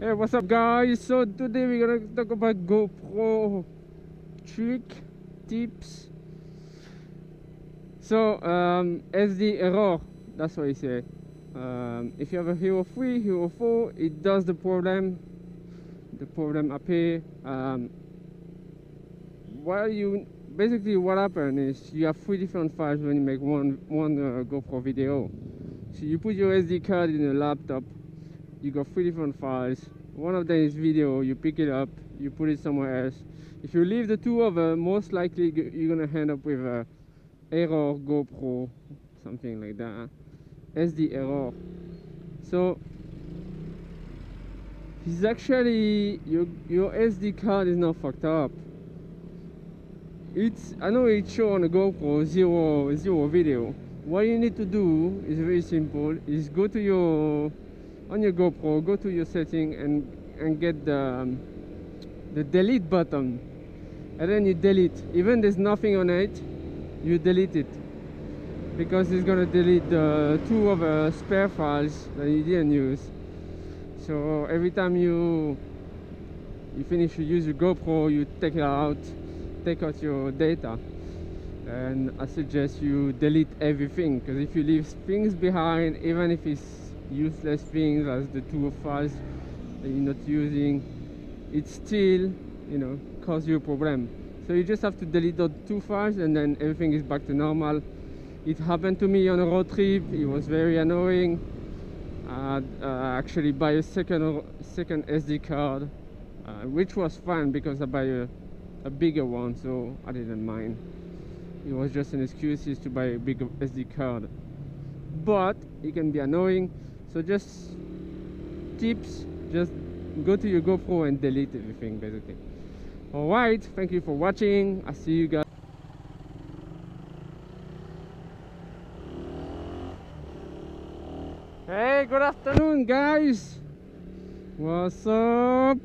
Hey, what's up guys? So today we're gonna talk about GoPro trick tips. So SD error, that's what he said. If you have a Hero 3, Hero 4, it does the problem appear. Basically what happened is you have 3 different files when you make one GoPro video. So you put your SD card in a laptop, you got 3 different files. One of them is video, you pick it up, you put it somewhere else. If you leave the 2 other, most likely you're gonna end up with a error GoPro, something like that. SD error. So it's actually your SD card is not fucked up. I know it's shown on the GoPro zero video. What you need to do is very simple. Is go to your GoPro, go to your setting and get the delete button, and then you delete. Even there's nothing on it, you delete it, because it's gonna delete the 2 other spare files that you didn't use. So every time you finish to use your GoPro, you take out your data, and I suggest you delete everything, because if you leave things behind, even if it's useless things as the 2 files that you're not using, it still, cause you a problem. So you just have to delete those 2 files and then everything is back to normal. It happened to me on a road trip. It was very annoying. I actually buy a second SD card, which was fun because I buy a bigger one, so I didn't mind. It was just an excuse to buy a bigger SD card, but it can be annoying. So just tips, just go to your GoPro and delete everything basically. Alright, thank you for watching. I'll see you guys. Hey, good afternoon guys. What's up?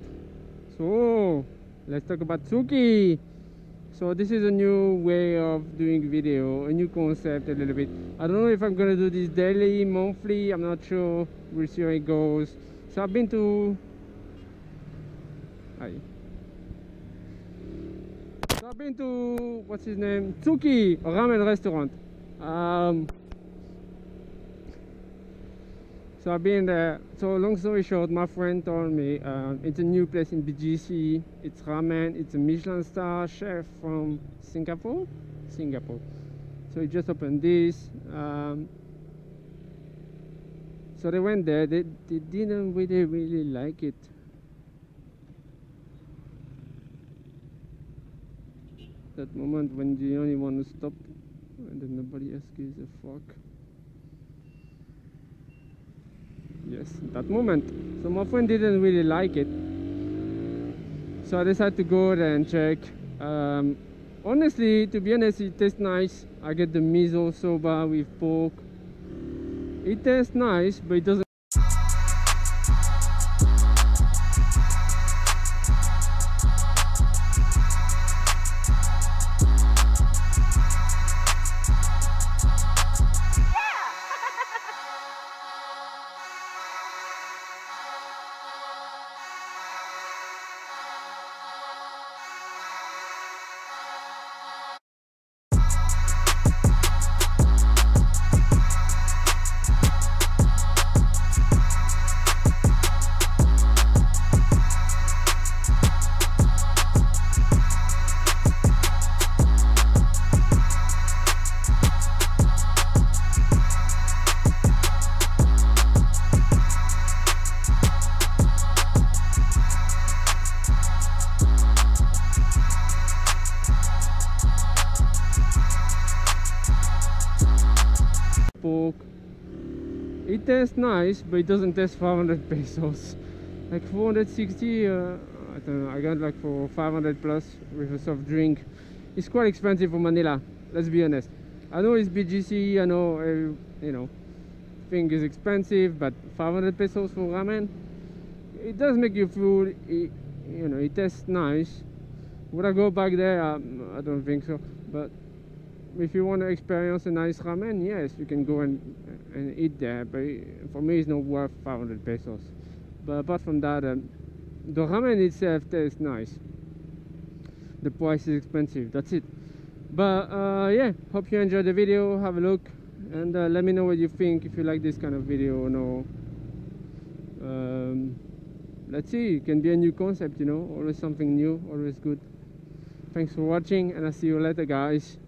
So let's talk about Suzuki. So this is a new way of doing video, a new concept a little bit. I don't know if I'm gonna do this daily, monthly, I'm not sure. We'll see how it goes. So I've been to what's his name? Suzuki, a ramen restaurant. So I've been there. So long story short, my friend told me it's a new place in BGC. It's ramen. It's a Michelin star chef from Singapore. So he just opened this. So they went there. They didn't really like it. That moment when you only want to stop and then nobody else gives a fuck. Yes, that moment. So my friend didn't really like it, so I decided to go there and check. Honestly, to be honest, it tastes nice. I get the miso soba with pork. It tastes nice, but it doesn't. Pork. It tastes nice, but it doesn't taste 500 pesos. Like 460, I don't know, I got like for 500 plus with a soft drink. It's quite expensive for Manila, let's be honest. I know it's BGC, I know, thing is expensive, but 500 pesos for ramen, it does make you full. It tastes nice. Would I go back there? I don't think so, but if you want to experience a nice ramen, yes, you can go and eat there, but for me it's not worth 500 pesos. But apart from that, the ramen itself tastes nice. The price is expensive, that's it. But yeah, hope you enjoyed the video. Have a look and let me know what you think, if you like this kind of video or no. Let's see, it can be a new concept, you know, always something new, always good. Thanks for watching, and I'll see you later, guys.